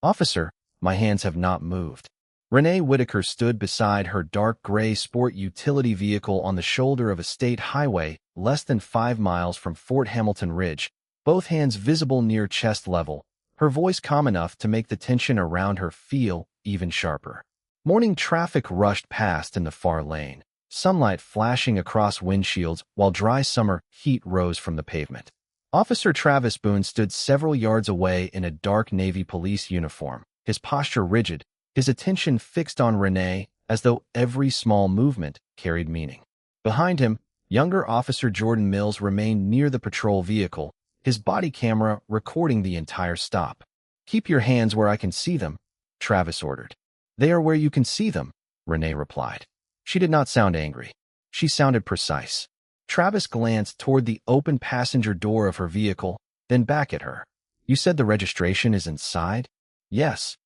Officer, my hands have not moved. Renee Whitaker stood beside her dark gray sport utility vehicle on the shoulder of a state highway less than 5 miles from Fort Hamilton Ridge, both hands visible near chest level, her voice calm enough to make the tension around her feel even sharper. Morning traffic rushed past in the far lane, sunlight flashing across windshields while dry summer heat rose from the pavement. Officer Travis Boone stood several yards away in a dark Navy police uniform, his posture rigid, his attention fixed on Renee as though every small movement carried meaning. Behind him, younger Officer Jordan Mills remained near the patrol vehicle, his body camera recording the entire stop. "Keep your hands where I can see them," Travis ordered. "They are where you can see them," Renee replied. She did not sound angry. She sounded precise. Travis glanced toward the open passenger door of her vehicle, then back at her. "You said the registration is inside?" "Yes."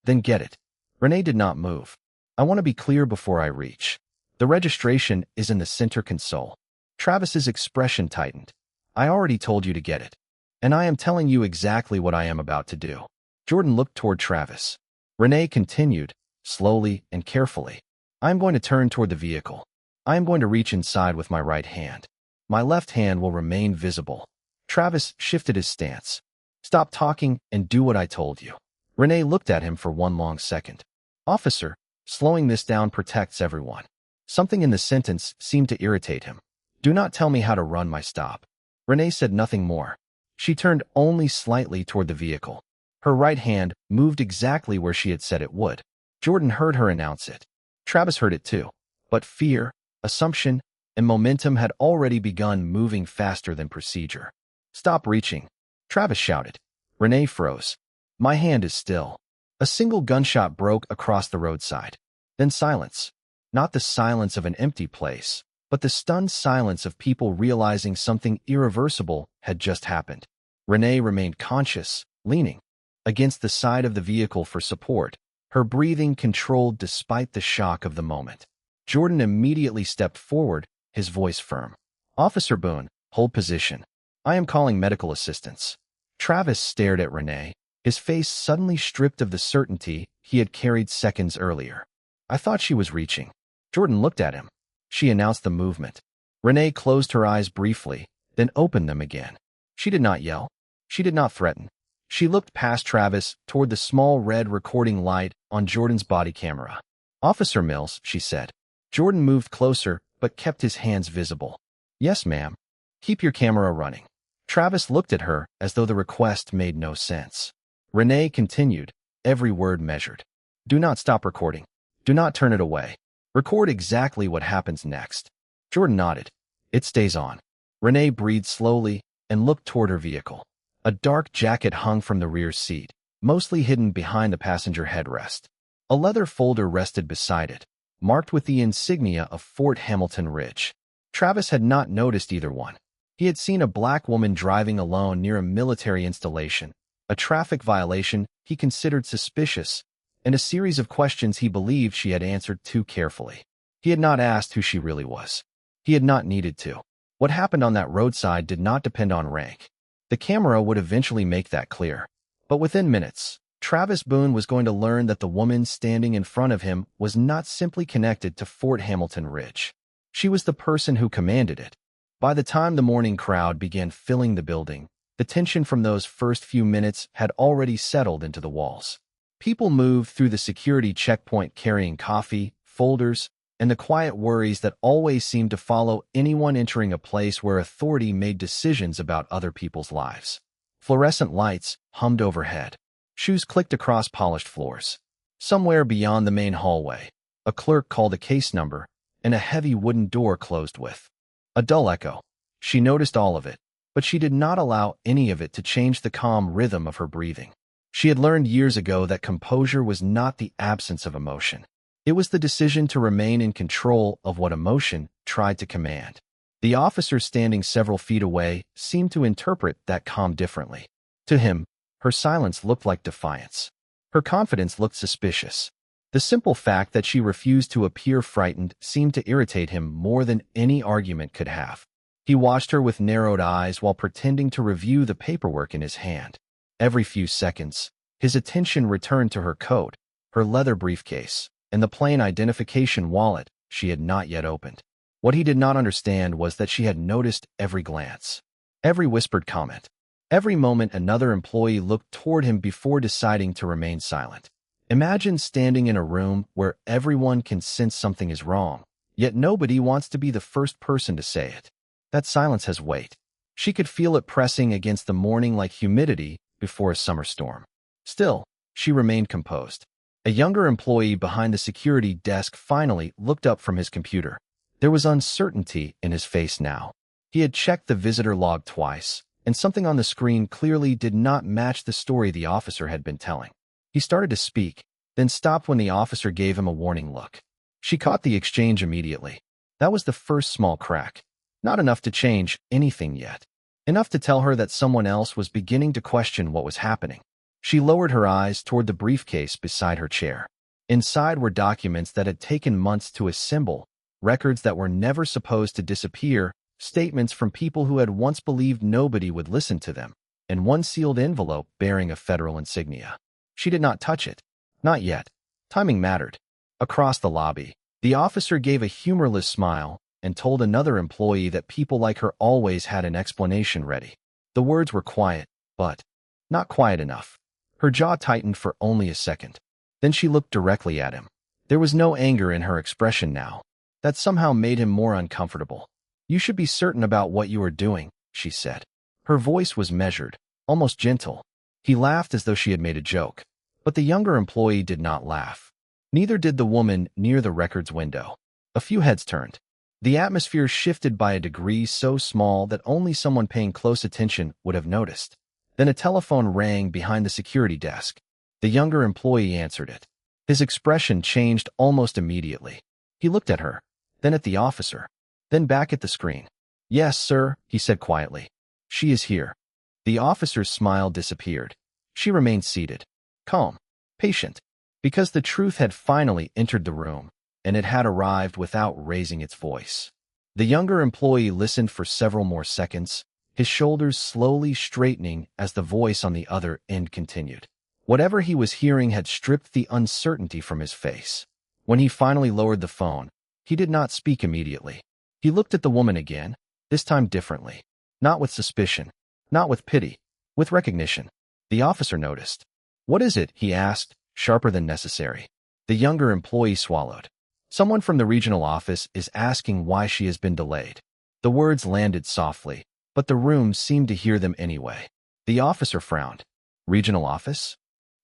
"Then get it." Renee did not move. "I want to be clear before I reach. The registration is in the center console." Travis's expression tightened. "I already told you to get it. And I am telling you exactly what I am about to do." Jordan looked toward Travis. Renee continued, slowly and carefully. "I am going to turn toward the vehicle. I am going to reach inside with my right hand. My left hand will remain visible." Travis shifted his stance. "Stop talking and do what I told you." Renee looked at him for one long second. "Officer, slowing this down protects everyone." Something in the sentence seemed to irritate him. "Do not tell me how to run my stop." Renee said nothing more. She turned only slightly toward the vehicle. Her right hand moved exactly where she had said it would. Jordan heard her announce it. Travis heard it too. But fear, assumption, and momentum had already begun moving faster than procedure. "Stop reaching," Travis shouted. Renee froze. "My hand is still." A single gunshot broke across the roadside. Then silence. Not the silence of an empty place, but the stunned silence of people realizing something irreversible had just happened. Renee remained conscious, leaning against the side of the vehicle for support, her breathing controlled despite the shock of the moment. Jordan immediately stepped forward, his voice firm. "Officer Boone, hold position. I am calling medical assistance." Travis stared at Renee, his face suddenly stripped of the certainty he had carried seconds earlier. "I thought she was reaching." Jordan looked at him. She announced the movement. Renee closed her eyes briefly, then opened them again. She did not yell. She did not threaten. She looked past Travis toward the small red recording light on Jordan's body camera. "Officer Mills," she said. Jordan moved closer, but kept his hands visible. "Yes, ma'am. Keep your camera running." Travis looked at her as though the request made no sense. Renee continued, every word measured. "Do not stop recording. Do not turn it away. Record exactly what happens next." Jordan nodded. "It stays on." Renee breathed slowly and looked toward her vehicle. A dark jacket hung from the rear seat, mostly hidden behind the passenger headrest. A leather folder rested beside it, marked with the insignia of Fort Hamilton Ridge. Travis had not noticed either one. He had seen a black woman driving alone near a military installation, a traffic violation he considered suspicious, and a series of questions he believed she had answered too carefully. He had not asked who she really was. He had not needed to. What happened on that roadside did not depend on rank. The camera would eventually make that clear. But within minutes, Travis Boone was going to learn that the woman standing in front of him was not simply connected to Fort Hamilton Ridge. She was the person who commanded it. By the time the morning crowd began filling the building, the tension from those first few minutes had already settled into the walls. People moved through the security checkpoint carrying coffee, folders, and the quiet worries that always seemed to follow anyone entering a place where authority made decisions about other people's lives. Fluorescent lights hummed overhead. Shoes clicked across polished floors. Somewhere beyond the main hallway, a clerk called a case number, and a heavy wooden door closed with a dull echo. She noticed all of it, but she did not allow any of it to change the calm rhythm of her breathing. She had learned years ago that composure was not the absence of emotion. It was the decision to remain in control of what emotion tried to command. The officer standing several feet away seemed to interpret that calm differently. To him, her silence looked like defiance. Her confidence looked suspicious. The simple fact that she refused to appear frightened seemed to irritate him more than any argument could have. He watched her with narrowed eyes while pretending to review the paperwork in his hand. Every few seconds, His attention returned to her coat, her leather briefcase, and the plain identification wallet she had not yet opened. What he did not understand was that she had noticed every glance, every whispered comment, every moment another employee looked toward him before deciding to remain silent. Imagine standing in a room where everyone can sense something is wrong, yet nobody wants to be the first person to say it. That silence has weight. She could feel it pressing against the morning like humidity before a summer storm. Still, she remained composed. A younger employee behind the security desk finally looked up from his computer. There was uncertainty in his face now. He had checked the visitor log twice, and something on the screen clearly did not match the story the officer had been telling. He started to speak, then stopped when the officer gave him a warning look. She caught the exchange immediately. That was the first small crack. Not enough to change anything yet. Enough to tell her that someone else was beginning to question what was happening. She lowered her eyes toward the briefcase beside her chair. Inside were documents that had taken months to assemble, records that were never supposed to disappear, statements from people who had once believed nobody would listen to them, and one sealed envelope bearing a federal insignia. She did not touch it. Not yet. Timing mattered. Across the lobby, the officer gave a humorless smile and told another employee that people like her always had an explanation ready. The words were quiet, but not quiet enough. Her jaw tightened for only a second. Then she looked directly at him. There was no anger in her expression now. That somehow made him more uncomfortable. "You should be certain about what you are doing," she said. Her voice was measured, almost gentle. He laughed as though she had made a joke. But the younger employee did not laugh. Neither did the woman near the records window. A few heads turned. The atmosphere shifted by a degree so small that only someone paying close attention would have noticed. Then a telephone rang behind the security desk. The younger employee answered it. His expression changed almost immediately. He looked at her, then at the officer, then back at the screen. "Yes, sir," he said quietly. "She is here." The officer's smile disappeared. She remained seated, calm, patient, because the truth had finally entered the room, and it had arrived without raising its voice. The younger employee listened for several more seconds, his shoulders slowly straightening as the voice on the other end continued. Whatever he was hearing had stripped the uncertainty from his face. When he finally lowered the phone, he did not speak immediately. He looked at the woman again, this time differently. Not with suspicion, not with pity, with recognition. The officer noticed. "What is it?" he asked, sharper than necessary. The younger employee swallowed. "Someone from the regional office is asking why she has been delayed." The words landed softly, but the room seemed to hear them anyway. The officer frowned. "Regional office?"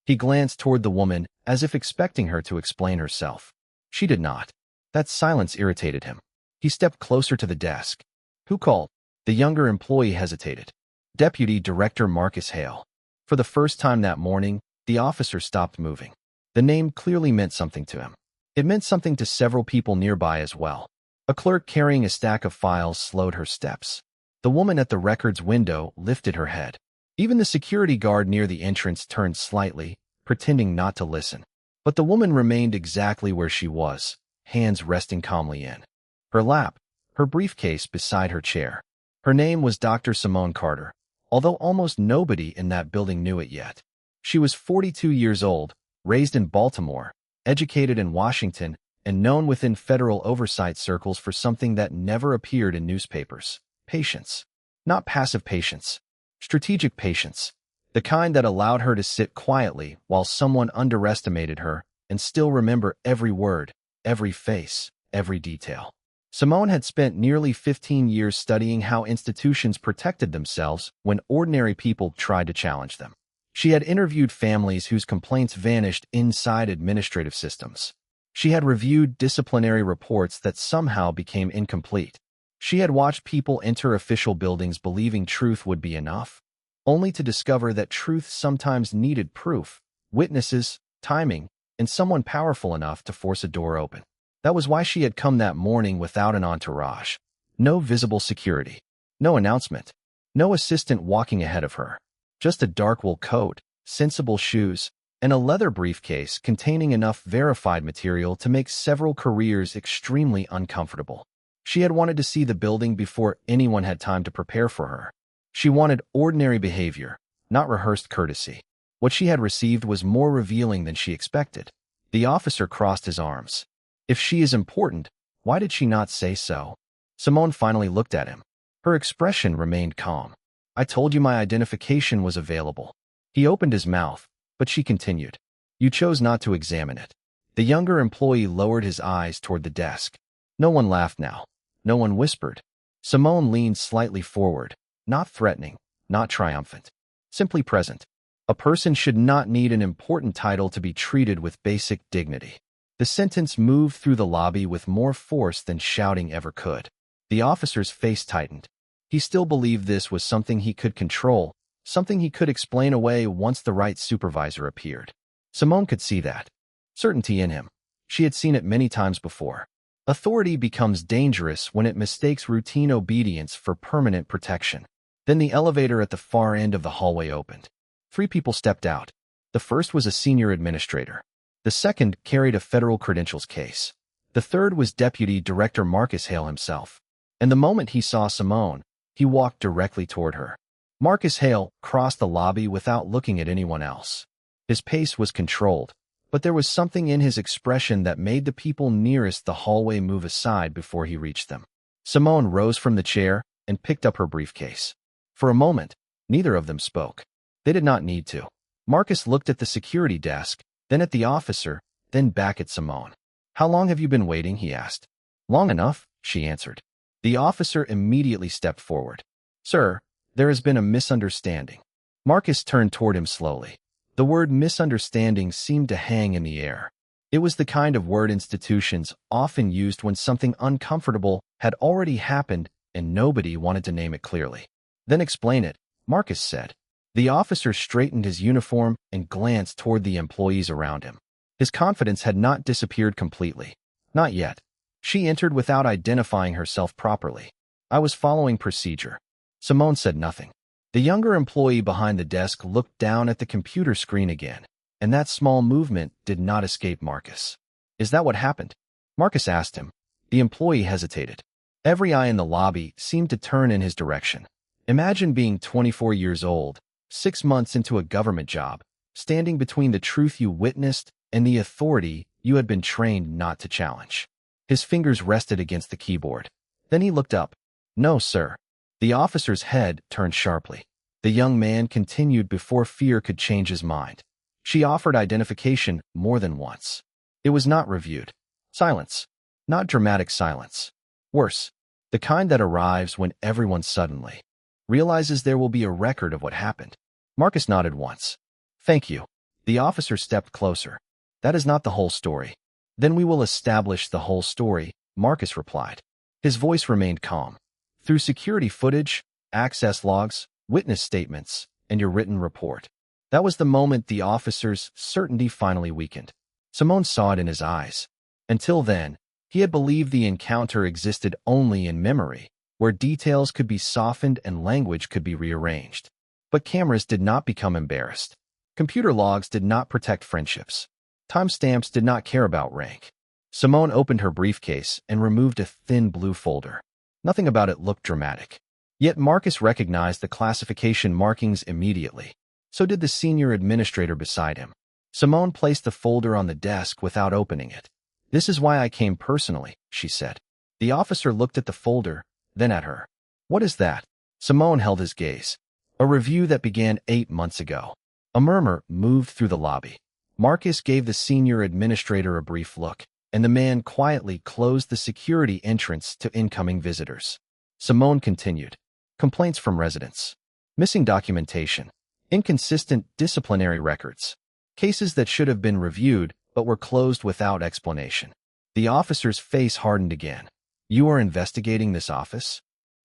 He glanced toward the woman as if expecting her to explain herself. She did not. That silence irritated him. He stepped closer to the desk. "Who called?" The younger employee hesitated. "Deputy Director Marcus Hale." For the first time that morning, the officer stopped moving. The name clearly meant something to him. It meant something to several people nearby as well. A clerk carrying a stack of files slowed her steps. The woman at the records window lifted her head. Even the security guard near the entrance turned slightly, pretending not to listen. But the woman remained exactly where she was, hands resting calmly in her lap, her briefcase beside her chair. Her name was Dr. Simone Carter, although almost nobody in that building knew it yet. She was 42 years old, raised in Baltimore, educated in Washington, and known within federal oversight circles for something that never appeared in newspapers: patience. Not passive patience. Strategic patience. The kind that allowed her to sit quietly while someone underestimated her and still remember every word, every face, every detail. Simone had spent nearly 15 years studying how institutions protected themselves when ordinary people tried to challenge them. She had interviewed families whose complaints vanished inside administrative systems. She had reviewed disciplinary reports that somehow became incomplete. She had watched people enter official buildings believing truth would be enough, only to discover that truth sometimes needed proof, witnesses, timing, and someone powerful enough to force a door open. That was why she had come that morning without an entourage. No visible security. No announcement. No assistant walking ahead of her. Just a dark wool coat, sensible shoes, and a leather briefcase containing enough verified material to make several careers extremely uncomfortable. She had wanted to see the building before anyone had time to prepare for her. She wanted ordinary behavior, not rehearsed courtesy. What she had received was more revealing than she expected. The officer crossed his arms. If she is important, why did she not say so? Simone finally looked at him. Her expression remained calm. I told you my identification was available. He opened his mouth, but she continued. You chose not to examine it. The younger employee lowered his eyes toward the desk. No one laughed now. No one whispered. Simone leaned slightly forward, not threatening, not triumphant, simply present. A person should not need an important title to be treated with basic dignity. The sentence moved through the lobby with more force than shouting ever could. The officer's face tightened. He still believed this was something he could control, something he could explain away once the right supervisor appeared. Simone could see that. Certainty in him. She had seen it many times before. Authority becomes dangerous when it mistakes routine obedience for permanent protection. Then the elevator at the far end of the hallway opened. 3 people stepped out. The first was a senior administrator. The second carried a federal credentials case. The third was Deputy Director Marcus Hale himself. And the moment he saw Simone, he walked directly toward her. Marcus Hale crossed the lobby without looking at anyone else. His pace was controlled, but there was something in his expression that made the people nearest the hallway move aside before he reached them. Simone rose from the chair and picked up her briefcase. For a moment, neither of them spoke. They did not need to. Marcus looked at the security desk, then at the officer, then back at Simone. How long have you been waiting? He asked. Long enough, she answered. The officer immediately stepped forward. Sir, there has been a misunderstanding. Marcus turned toward him slowly. The word misunderstanding seemed to hang in the air. It was the kind of word institutions often used when something uncomfortable had already happened and nobody wanted to name it clearly. Then explain it, Marcus said. The officer straightened his uniform and glanced toward the employees around him. His confidence had not disappeared completely. Not yet. She entered without identifying herself properly. I was following procedure. Simone said nothing. The younger employee behind the desk looked down at the computer screen again, and that small movement did not escape Marcus. Is that what happened? Marcus asked him. The employee hesitated. Every eye in the lobby seemed to turn in his direction. Imagine being 24 years old, 6 months into a government job, standing between the truth you witnessed and the authority you had been trained not to challenge. His fingers rested against the keyboard. Then he looked up. No, sir. The officer's head turned sharply. The young man continued before fear could change his mind. She offered identification more than once. It was not reviewed. Silence. Not dramatic silence. Worse, the kind that arrives when everyone suddenly realizes there will be a record of what happened. Marcus nodded once. Thank you. The officer stepped closer. That is not the whole story. Then we will establish the whole story, Marcus replied. His voice remained calm. Through security footage, access logs, witness statements, and your written report. That was the moment the officer's certainty finally weakened. Simone saw it in his eyes. Until then, he had believed the encounter existed only in memory, where details could be softened and language could be rearranged. But cameras did not become embarrassed. Computer logs did not protect friendships. Timestamps did not care about rank. Simone opened her briefcase and removed a thin blue folder. Nothing about it looked dramatic. Yet Marcus recognized the classification markings immediately. So did the senior administrator beside him. Simone placed the folder on the desk without opening it. This is why I came personally, she said. The officer looked at the folder, then at her. What is that? Simone held his gaze. A review that began 8 months ago. A murmur moved through the lobby. Marcus gave the senior administrator a brief look, and the man quietly closed the security entrance to incoming visitors. Simone continued. Complaints from residents. Missing documentation. Inconsistent disciplinary records. Cases that should have been reviewed but were closed without explanation. The officer's face hardened again. You are investigating this office?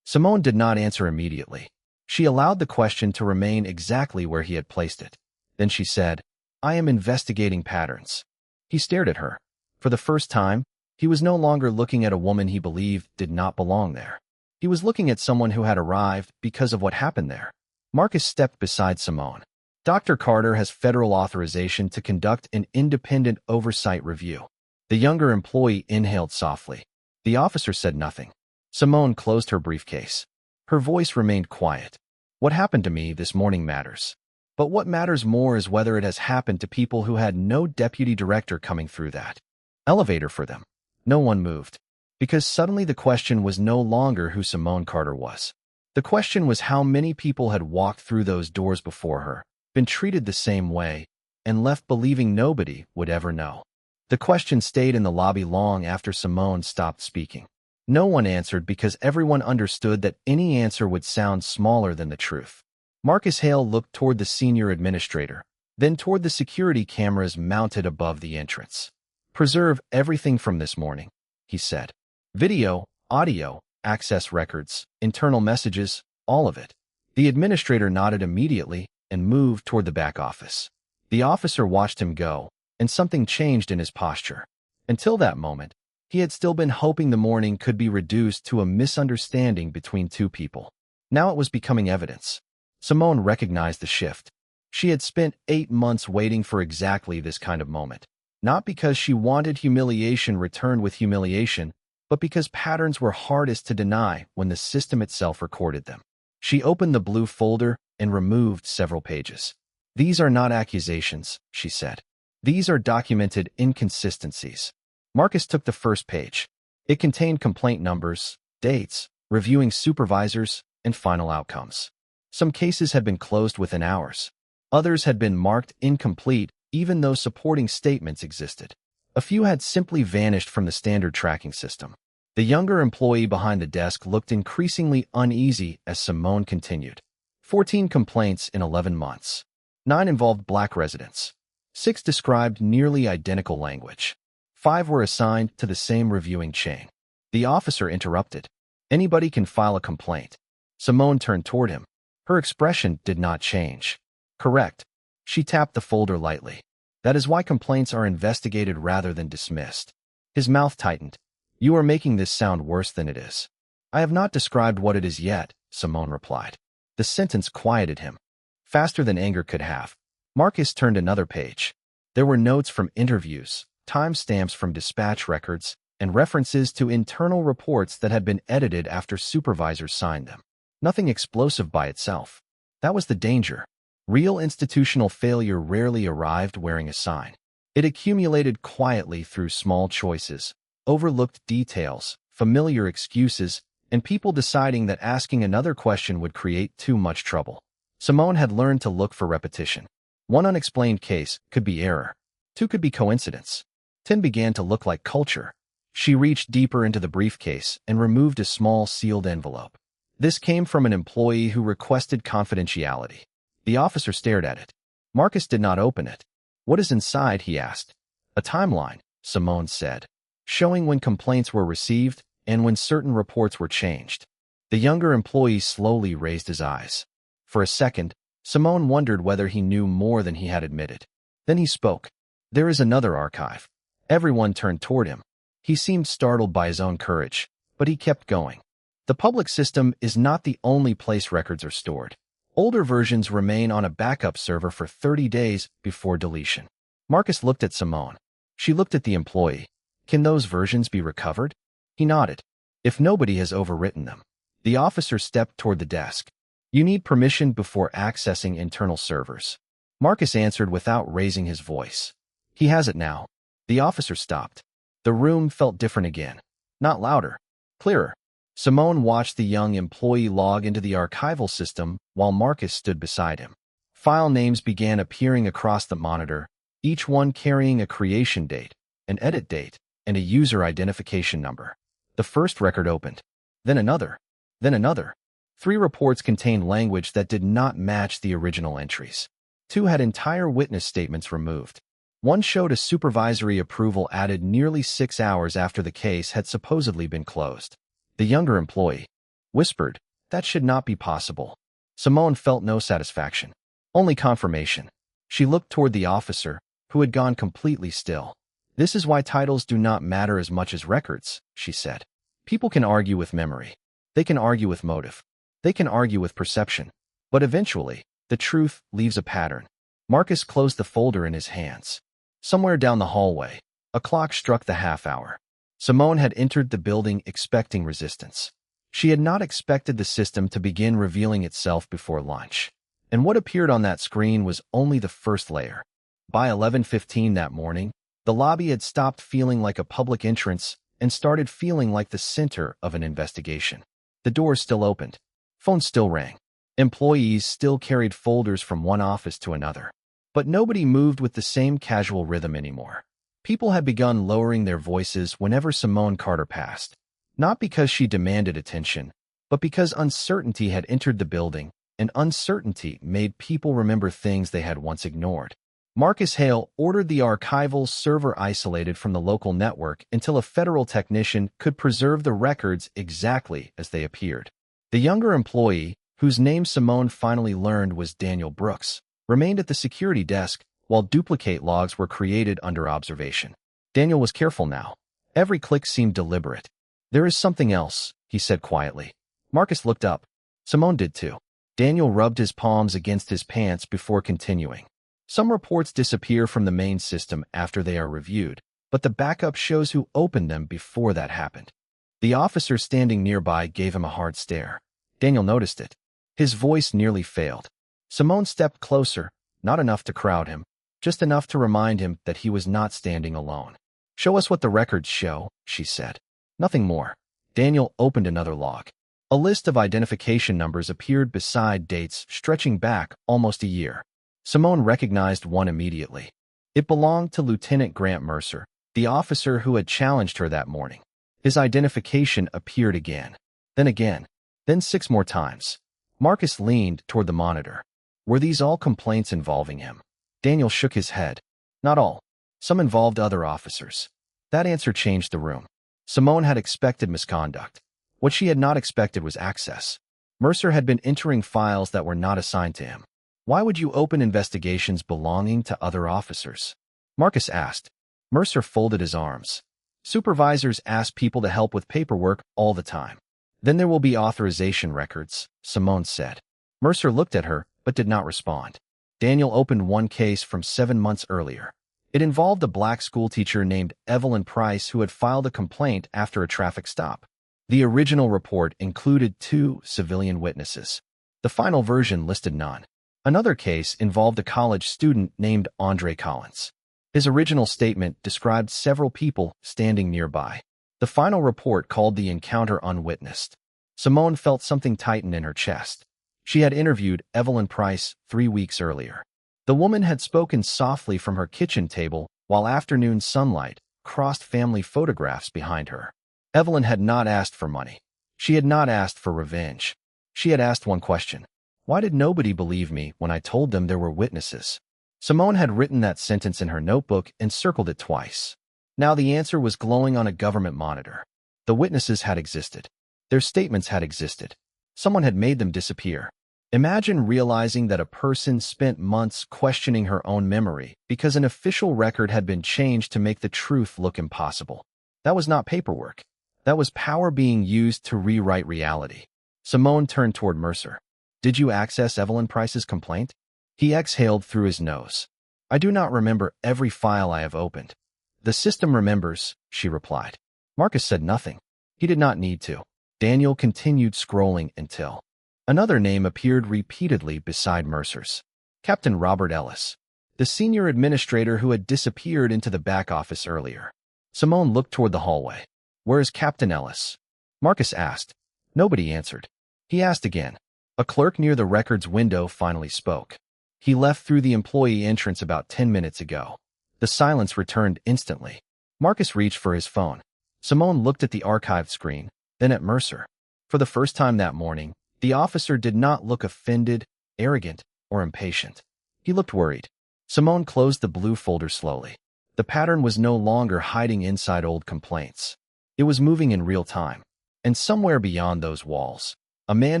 Simone did not answer immediately. She allowed the question to remain exactly where he had placed it. Then she said, I am investigating patterns. He stared at her. For the first time, he was no longer looking at a woman he believed did not belong there. He was looking at someone who had arrived because of what happened there. Marcus stepped beside Simone. Dr. Carter has federal authorization to conduct an independent oversight review. The younger employee inhaled softly. The officer said nothing. Simone closed her briefcase. Her voice remained quiet. What happened to me this morning matters. But what matters more is whether it has happened to people who had no deputy director coming through that elevator for them. No one moved, because suddenly the question was no longer who Simone Carter was. The question was how many people had walked through those doors before her, been treated the same way, and left believing nobody would ever know. The question stayed in the lobby long after Simone stopped speaking. No one answered because everyone understood that any answer would sound smaller than the truth. Marcus Hale looked toward the senior administrator, then toward the security cameras mounted above the entrance. "Preserve everything from this morning," he said. "Video, audio, access records, internal messages, all of it." The administrator nodded immediately and moved toward the back office. The officer watched him go, and something changed in his posture. Until that moment, he had still been hoping the morning could be reduced to a misunderstanding between two people. Now it was becoming evidence. Simone recognized the shift. She had spent 8 months waiting for exactly this kind of moment. Not because she wanted humiliation returned with humiliation, but because patterns were hardest to deny when the system itself recorded them. She opened the blue folder and removed several pages. "These are not accusations," she said. "These are documented inconsistencies." Marcus took the first page. It contained complaint numbers, dates, reviewing supervisors, and final outcomes. Some cases had been closed within hours. Others had been marked incomplete even though supporting statements existed. A few had simply vanished from the standard tracking system. The younger employee behind the desk looked increasingly uneasy as Simone continued. 14 complaints in 11 months. 9 involved Black residents. 6 described nearly identical language. 5 were assigned to the same reviewing chain. The officer interrupted. "Anybody can file a complaint." Simone turned toward him. Her expression did not change. "Correct." She tapped the folder lightly. "That is why complaints are investigated rather than dismissed." His mouth tightened. "You are making this sound worse than it is." "I have not described what it is yet," Simone replied. The sentence quieted him, faster than anger could have. Marcus turned another page. There were notes from interviews, timestamps from dispatch records, and references to internal reports that had been edited after supervisors signed them. Nothing explosive by itself. That was the danger. Real institutional failure rarely arrived wearing a sign. It accumulated quietly through small choices, overlooked details, familiar excuses, and people deciding that asking another question would create too much trouble. Simone had learned to look for repetition. 1 unexplained case could be error. 2 could be coincidence. 10 began to look like culture. She reached deeper into the briefcase and removed a small sealed envelope. This came from an employee who requested confidentiality. The officer stared at it. Marcus did not open it. "What is inside?" he asked. "A timeline," Simone said, showing when complaints were received and when certain reports were changed. The younger employee slowly raised his eyes. For a second, Simone wondered whether he knew more than he had admitted. Then he spoke. "There is another archive." Everyone turned toward him. He seemed startled by his own courage, but he kept going. "The public system is not the only place records are stored. Older versions remain on a backup server for 30 days before deletion." Marcus looked at Simone. She looked at the employee. "Can those versions be recovered?" He nodded. "If nobody has overwritten them." The officer stepped toward the desk. "You need permission before accessing internal servers." Marcus answered without raising his voice. "He has it now." The officer stopped. The room felt different again. Not louder, clearer. Simone watched the young employee log into the archival system while Marcus stood beside him. File names began appearing across the monitor, each one carrying a creation date, an edit date, and a user identification number. The first record opened. Then another. Then another. 3 reports contained language that did not match the original entries. 2 had entire witness statements removed. 1 showed a supervisory approval added nearly 6 hours after the case had supposedly been closed. The younger employee whispered, "That should not be possible." Simone felt no satisfaction, only confirmation. She looked toward the officer, who had gone completely still. "This is why titles do not matter as much as records," she said. "People can argue with memory. They can argue with motive. They can argue with perception. But eventually, the truth leaves a pattern." Marcus closed the folder in his hands. Somewhere down the hallway, a clock struck the half-hour. Simone had entered the building expecting resistance. She had not expected the system to begin revealing itself before lunch. And what appeared on that screen was only the first layer. By 11:15 that morning, the lobby had stopped feeling like a public entrance and started feeling like the center of an investigation. The doors still opened. Phones still rang. Employees still carried folders from one office to another. But nobody moved with the same casual rhythm anymore. People had begun lowering their voices whenever Simone Carter passed, not because she demanded attention, but because uncertainty had entered the building, and uncertainty made people remember things they had once ignored. Marcus Hale ordered the archival server isolated from the local network until a federal technician could preserve the records exactly as they appeared. The younger employee, whose name Simone finally learned was Daniel Brooks, remained at the security desk while duplicate logs were created under observation. Daniel was careful now. Every click seemed deliberate. "There is something else," he said quietly. Marcus looked up. Simone did too. Daniel rubbed his palms against his pants before continuing. "Some reports disappear from the main system after they are reviewed, but the backup shows who opened them before that happened." The officer standing nearby gave him a hard stare. Daniel noticed it. His voice nearly failed. Simone stepped closer, not enough to crowd him, just enough to remind him that he was not standing alone. "Show us what the records show," she said. Nothing more. Daniel opened another log. A list of identification numbers appeared beside dates stretching back almost a year. Simone recognized one immediately. It belonged to Lieutenant Grant Mercer, the officer who had challenged her that morning. His identification appeared again, then 6 more times. Marcus leaned toward the monitor. Were these all complaints involving him? Daniel shook his head. Not all. Some involved other officers. That answer changed the room. Simone had expected misconduct. What she had not expected was access. Mercer had been entering files that were not assigned to him. "Why would you open investigations belonging to other officers?" Marcus asked. Mercer folded his arms. "Supervisors ask people to help with paperwork all the time. Then there will be authorization records," Simone said. Mercer looked at her, but did not respond. Daniel opened one case from 7 months earlier. It involved a black schoolteacher named Evelyn Price who had filed a complaint after a traffic stop. The original report included 2 civilian witnesses. The final version listed none. Another case involved a college student named Andre Collins. His original statement described several people standing nearby. The final report called the encounter unwitnessed. Simone felt something tighten in her chest. She had interviewed Evelyn Price 3 weeks earlier. The woman had spoken softly from her kitchen table while afternoon sunlight crossed family photographs behind her. Evelyn had not asked for money. She had not asked for revenge. She had asked one question. Why did nobody believe me when I told them there were witnesses? Simone had written that sentence in her notebook and circled it twice. Now the answer was glowing on a government monitor. The witnesses had existed. Their statements had existed. Someone had made them disappear. Imagine realizing that a person spent months questioning her own memory because an official record had been changed to make the truth look impossible. That was not paperwork. That was power being used to rewrite reality. Simone turned toward Mercer. Did you access Evelyn Price's complaint? He exhaled through his nose. I do not remember every file I have opened. The system remembers, she replied. Marcus said nothing. He did not need to. Daniel continued scrolling until another name appeared repeatedly beside Mercer's. Captain Robert Ellis, the senior administrator who had disappeared into the back office earlier. Simone looked toward the hallway. Where is Captain Ellis? Marcus asked. Nobody answered. He asked again. A clerk near the records window finally spoke. He left through the employee entrance about 10 minutes ago. The silence returned instantly. Marcus reached for his phone. Simone looked at the archived screen, then at Mercer. For the first time that morning, the officer did not look offended, arrogant, or impatient. He looked worried. Simone closed the blue folder slowly. The pattern was no longer hiding inside old complaints. It was moving in real time. And somewhere beyond those walls, a man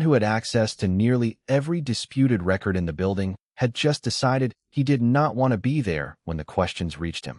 who had access to nearly every disputed record in the building had just decided he did not want to be there when the questions reached him.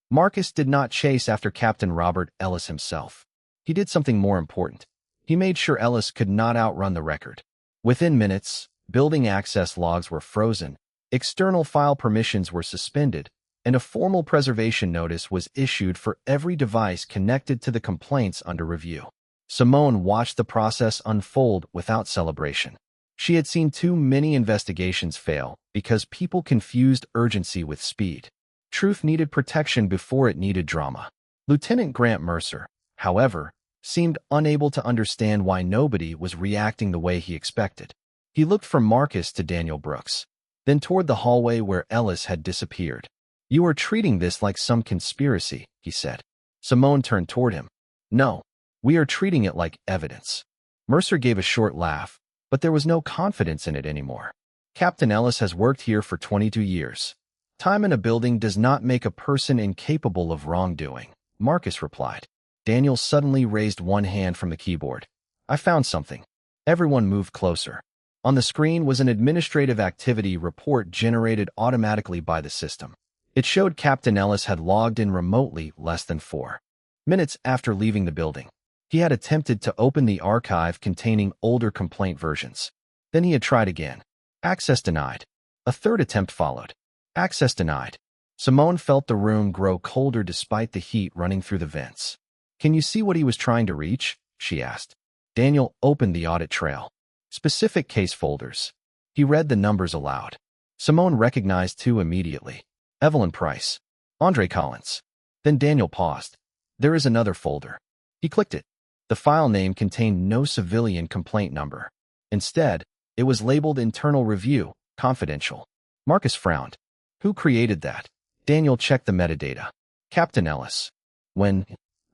Marcus did not chase after Captain Robert Ellis himself. He did something more important. He made sure Ellis could not outrun the record. Within minutes, building access logs were frozen, external file permissions were suspended, and a formal preservation notice was issued for every device connected to the complaints under review. Simone watched the process unfold without celebration. She had seen too many investigations fail because people confused urgency with speed. Truth needed protection before it needed drama. Lieutenant Grant Mercer, however, seemed unable to understand why nobody was reacting the way he expected. He looked from Marcus to Daniel Brooks, then toward the hallway where Ellis had disappeared. "You are treating this like some conspiracy," he said. Simone turned toward him. "No, we are treating it like evidence." Mercer gave a short laugh, but there was no confidence in it anymore. "Captain Ellis has worked here for 22 years. Time in a building does not make a person incapable of wrongdoing," Marcus replied. Daniel suddenly raised one hand from the keyboard. "I found something." Everyone moved closer. On the screen was an administrative activity report generated automatically by the system. It showed Captain Ellis had logged in remotely less than 4 minutes after leaving the building. He had attempted to open the archive containing older complaint versions. Then he had tried again. Access denied. A third attempt followed. Access denied. Simone felt the room grow colder despite the heat running through the vents. "Can you see what he was trying to reach?" she asked. Daniel opened the audit trail. Specific case folders. He read the numbers aloud. Simone recognized 2 immediately. Evelyn Price. Andre Collins. Then Daniel paused. "There is another folder." He clicked it. The file name contained no civilian complaint number. Instead, it was labeled Internal Review, Confidential. Marcus frowned. "Who created that?" Daniel checked the metadata. "Captain Ellis." "When?"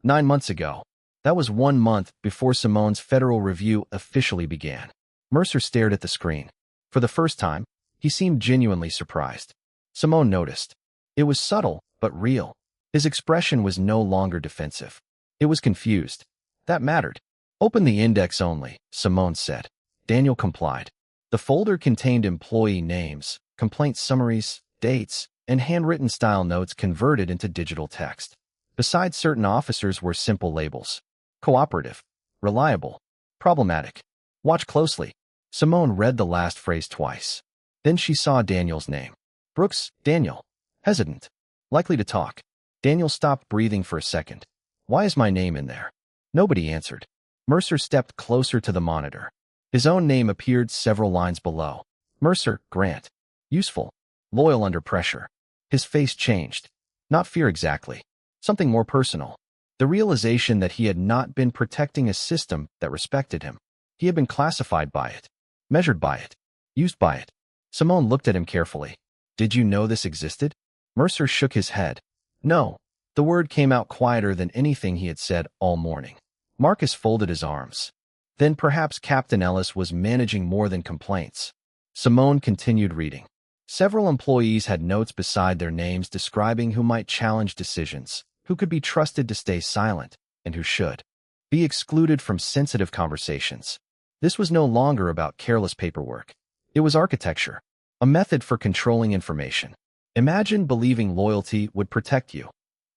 9 months ago. That was 1 month before Simone's federal review officially began. Mercer stared at the screen. For the first time, he seemed genuinely surprised. Simone noticed. It was subtle, but real. His expression was no longer defensive. It was confused. That mattered. "Open the index only," Simone said. Daniel complied. The folder contained employee names, complaint summaries, dates, and handwritten style notes converted into digital text. Beside certain officers were simple labels. Cooperative, reliable, problematic. "Watch closely." Simone read the last phrase twice. Then she saw Daniel's name. "Brooks, Daniel." Hesitant. Likely to talk. Daniel stopped breathing for a second. "Why is my name in there?" Nobody answered. Mercer stepped closer to the monitor. His own name appeared several lines below. Mercer, Grant. Useful. Loyal under pressure. His face changed. Not fear exactly. Something more personal. The realization that he had not been protecting a system that respected him. He had been classified by it, measured by it, used by it. Simone looked at him carefully. "Did you know this existed?" Mercer shook his head. "No." The word came out quieter than anything he had said all morning. Marcus folded his arms. Then perhaps Captain Ellis was managing more than complaints. Simone continued reading. Several employees had notes beside their names describing who might challenge decisions, who could be trusted to stay silent, and who should be excluded from sensitive conversations. This was no longer about careless paperwork. It was architecture, a method for controlling information. Imagine believing loyalty would protect you,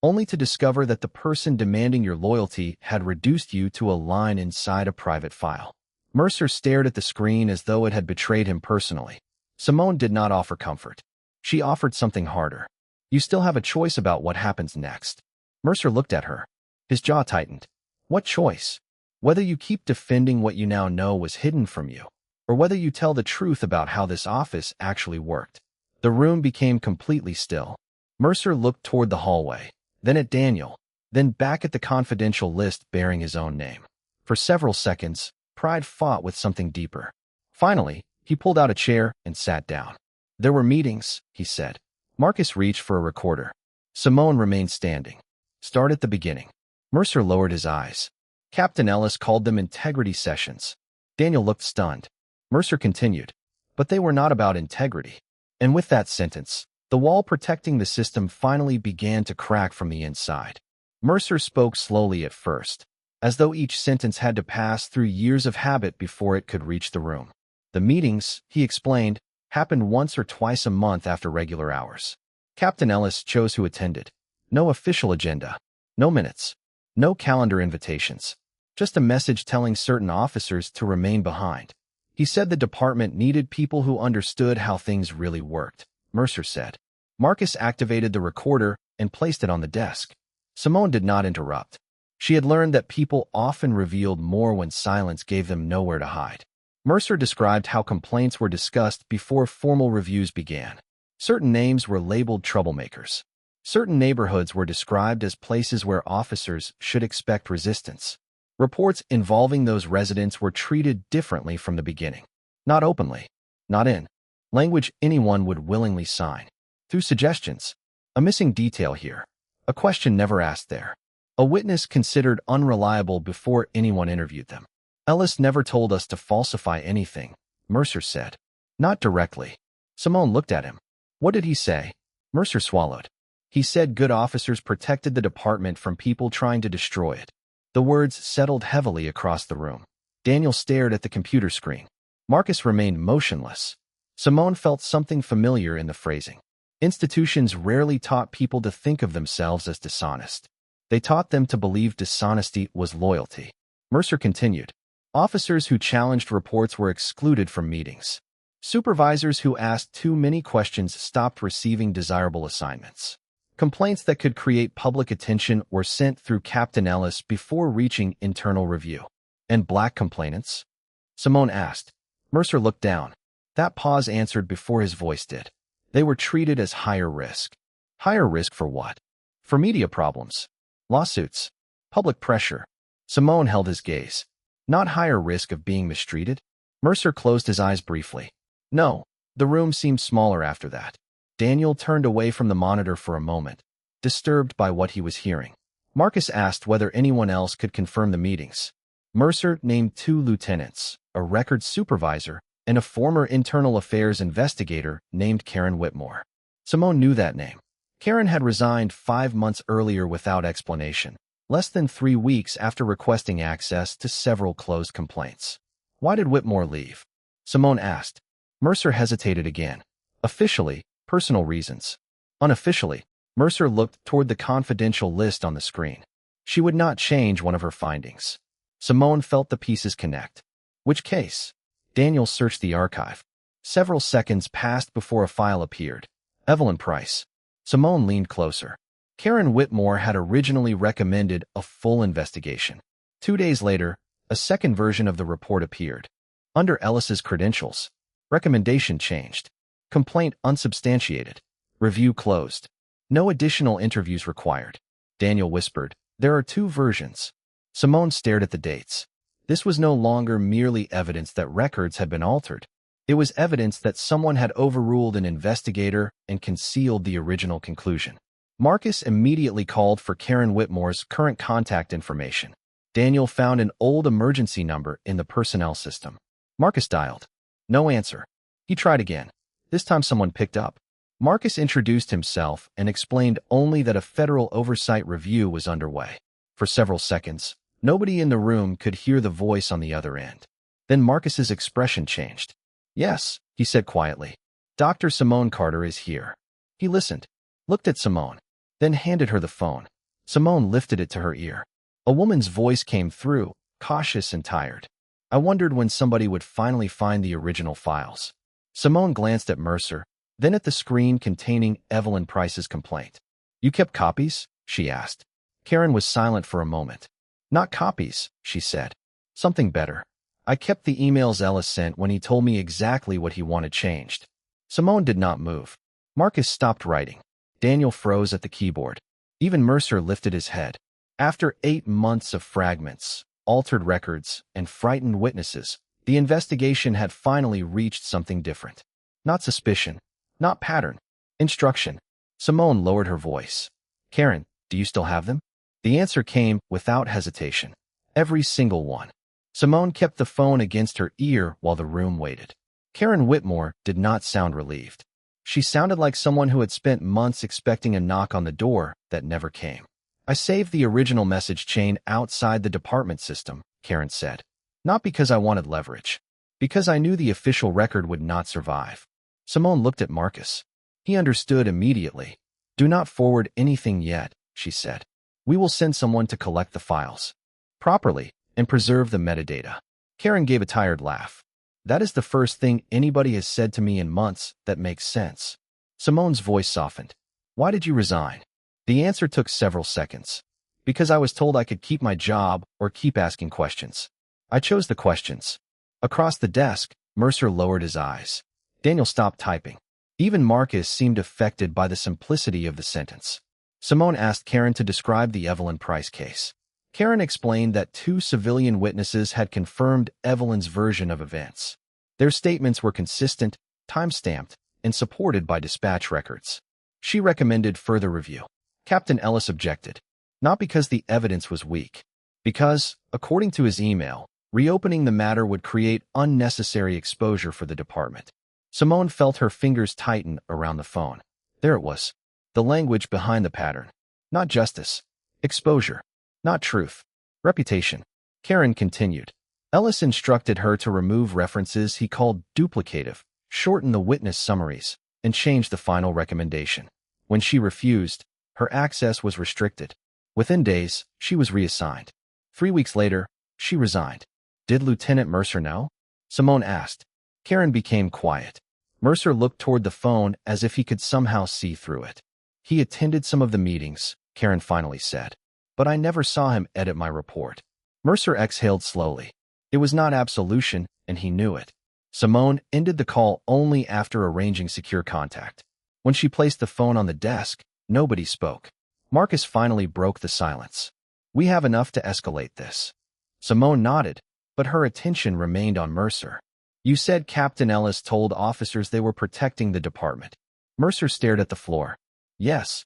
only to discover that the person demanding your loyalty had reduced you to a line inside a private file. Mercer stared at the screen as though it had betrayed him personally. Simone did not offer comfort. She offered something harder. "You still have a choice about what happens next." Mercer looked at her. His jaw tightened. "What choice? Whether you keep defending what you now know was hidden from you, or whether you tell the truth about how this office actually worked." The room became completely still. Mercer looked toward the hallway, then at Daniel, then back at the confidential list bearing his own name. For several seconds, pride fought with something deeper. Finally, he pulled out a chair and sat down. "There were meetings," he said. Marcus reached for a recorder. Simone remained standing. "Start at the beginning." Mercer lowered his eyes. Captain Ellis called them integrity sessions. Daniel looked stunned. Mercer continued. "But they were not about integrity." And with that sentence, the wall protecting the system finally began to crack from the inside. Mercer spoke slowly at first, as though each sentence had to pass through years of habit before it could reach the room. The meetings, he explained, happened once or twice a month after regular hours. Captain Ellis chose who attended. No official agenda, no minutes, no calendar invitations, just a message telling certain officers to remain behind. He said the department needed people who understood how things really worked, Mercer said. Marcus activated the recorder and placed it on the desk. Simone did not interrupt. She had learned that people often revealed more when silence gave them nowhere to hide. Mercer described how complaints were discussed before formal reviews began. Certain names were labeled troublemakers. Certain neighborhoods were described as places where officers should expect resistance. Reports involving those residents were treated differently from the beginning. Not openly. Not in language anyone would willingly sign. Through suggestions. A missing detail here. A question never asked there. A witness considered unreliable before anyone interviewed them. Ellis never told us to falsify anything, Mercer said. Not directly. Simone looked at him. What did he say? Mercer swallowed. He said good officers protected the department from people trying to destroy it. The words settled heavily across the room. Daniel stared at the computer screen. Marcus remained motionless. Simone felt something familiar in the phrasing. Institutions rarely taught people to think of themselves as dishonest. They taught them to believe dishonesty was loyalty. Mercer continued. Officers who challenged reports were excluded from meetings. Supervisors who asked too many questions stopped receiving desirable assignments. Complaints that could create public attention were sent through Captain Ellis before reaching internal review. And black complainants? Simone asked. Mercer looked down. That pause answered before his voice did. They were treated as higher risk. Higher risk for what? For media problems. Lawsuits. Public pressure. Simone held his gaze. Not higher risk of being mistreated? Mercer closed his eyes briefly. No. The room seemed smaller after that. Daniel turned away from the monitor for a moment, disturbed by what he was hearing. Marcus asked whether anyone else could confirm the meetings. Mercer named 2 lieutenants, a records supervisor, and a former internal affairs investigator named Karen Whitmore. Simone knew that name. Karen had resigned 5 months earlier without explanation, less than 3 weeks after requesting access to several closed complaints. Why did Whitmore leave? Simone asked. Mercer hesitated again. Officially, personal reasons. Unofficially, Mercer looked toward the confidential list on the screen. She would not change one of her findings. Simone felt the pieces connect. Which case? Daniel searched the archive. Several seconds passed before a file appeared. Evelyn Price. Simone leaned closer. Karen Whitmore had originally recommended a full investigation. 2 days later, a second version of the report appeared. Under Ellis's credentials, recommendation changed. Complaint unsubstantiated. Review closed. No additional interviews required. Daniel whispered, there are 2 versions. Simone stared at the dates. This was no longer merely evidence that records had been altered. It was evidence that someone had overruled an investigator and concealed the original conclusion. Marcus immediately called for Karen Whitmore's current contact information. Daniel found an old emergency number in the personnel system. Marcus dialed. No answer. He tried again. This time someone picked up. Marcus introduced himself and explained only that a federal oversight review was underway. For several seconds, nobody in the room could hear the voice on the other end. Then Marcus's expression changed. Yes, he said quietly. Dr. Simone Carter is here. He listened, looked at Simone, then handed her the phone. Simone lifted it to her ear. A woman's voice came through, cautious and tired. I wondered when somebody would finally find the original files. Simone glanced at Mercer, then at the screen containing Evelyn Price's complaint. You kept copies? She asked. Karen was silent for a moment. Not copies, she said. Something better. I kept the emails Ellis sent when he told me exactly what he wanted changed. Simone did not move. Marcus stopped writing. Daniel froze at the keyboard. Even Mercer lifted his head. After 8 months of fragments, altered records, and frightened witnesses, the investigation had finally reached something different. Not suspicion. Not pattern. Instruction. Simone lowered her voice. Karen, do you still have them? The answer came without hesitation. Every single one. Simone kept the phone against her ear while the room waited. Karen Whitmore did not sound relieved. She sounded like someone who had spent months expecting a knock on the door that never came. I saved the original message chain outside the department system, Karen said. Not because I wanted leverage. Because I knew the official record would not survive. Simone looked at Marcus. He understood immediately. Do not forward anything yet, she said. We will send someone to collect the files properly and preserve the metadata. Karen gave a tired laugh. That is the first thing anybody has said to me in months that makes sense. Simone's voice softened. Why did you resign? The answer took several seconds. Because I was told I could keep my job or keep asking questions. I chose the questions. Across the desk, Mercer lowered his eyes. Daniel stopped typing. Even Marcus seemed affected by the simplicity of the sentence. Simone asked Karen to describe the Evelyn Price case. Karen explained that 2 civilian witnesses had confirmed Evelyn's version of events. Their statements were consistent, time-stamped, and supported by dispatch records. She recommended further review. Captain Ellis objected, not because the evidence was weak, because, according to his email, reopening the matter would create unnecessary exposure for the department. Simone felt her fingers tighten around the phone. There it was, the language behind the pattern. Not justice. Exposure. Not truth. Reputation. Karen continued. Ellis instructed her to remove references he called duplicative, shorten the witness summaries, and change the final recommendation. When she refused, her access was restricted. Within days, she was reassigned. 3 weeks later, she resigned. Did Lieutenant Mercer know? Simone asked. Karen became quiet. Mercer looked toward the phone as if he could somehow see through it. He attended some of the meetings, Karen finally said. But I never saw him edit my report. Mercer exhaled slowly. It was not absolution, and he knew it. Simone ended the call only after arranging secure contact. When she placed the phone on the desk, nobody spoke. Marcus finally broke the silence. We have enough to escalate this. Simone nodded, but her attention remained on Mercer. You said Captain Ellis told officers they were protecting the department. Mercer stared at the floor. Yes.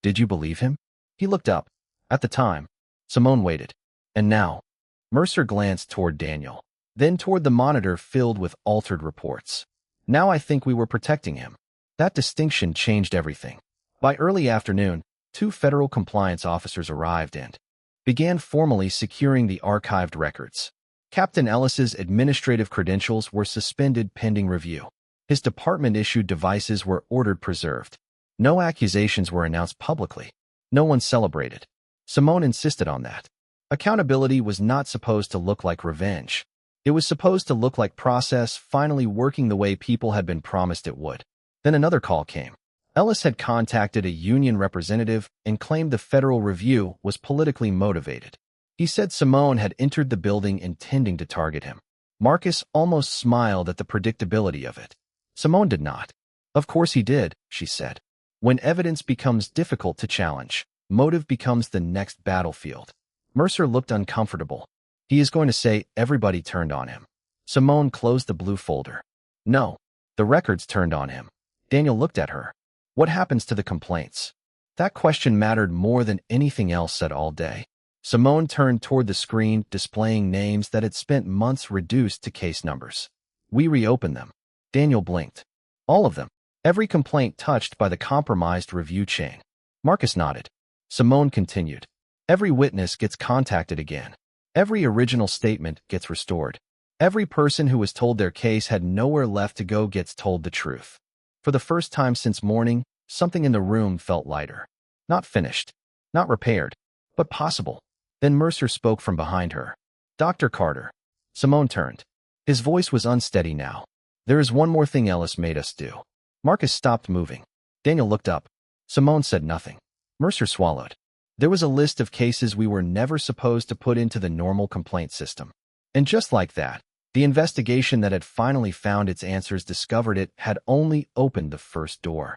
Did you believe him? He looked up. At the time. Simone waited. And now? Mercer glanced toward Daniel, then toward the monitor filled with altered reports. Now I think we were protecting him. That distinction changed everything. By early afternoon, 2 federal compliance officers arrived and began formally securing the archived records. Captain Ellis's administrative credentials were suspended pending review. His department-issued devices were ordered preserved. No accusations were announced publicly. No one celebrated. Simone insisted on that. Accountability was not supposed to look like revenge. It was supposed to look like process finally working the way people had been promised it would. Then another call came. Ellis had contacted a union representative and claimed the federal review was politically motivated. He said Simone had entered the building intending to target him. Marcus almost smiled at the predictability of it. Simone did not. Of course he did, she said. When evidence becomes difficult to challenge, motive becomes the next battlefield. Mercer looked uncomfortable. He is going to say everybody turned on him. Simone closed the blue folder. No, the records turned on him. Daniel looked at her. What happens to the complaints? That question mattered more than anything else said all day. Simone turned toward the screen, displaying names that had spent months reduced to case numbers. We reopened them. Daniel blinked. All of them. Every complaint touched by the compromised review chain. Marcus nodded. Simone continued. Every witness gets contacted again. Every original statement gets restored. Every person who was told their case had nowhere left to go gets told the truth. For the first time since morning, something in the room felt lighter. Not finished. Not repaired. But possible. Then Mercer spoke from behind her. Dr. Carter. Simone turned. His voice was unsteady now. There is one more thing Ellis made us do. Marcus stopped moving. Daniel looked up. Simone said nothing. Mercer swallowed. There was a list of cases we were never supposed to put into the normal complaint system. And just like that, the investigation that had finally found its answers discovered it had only opened the first door.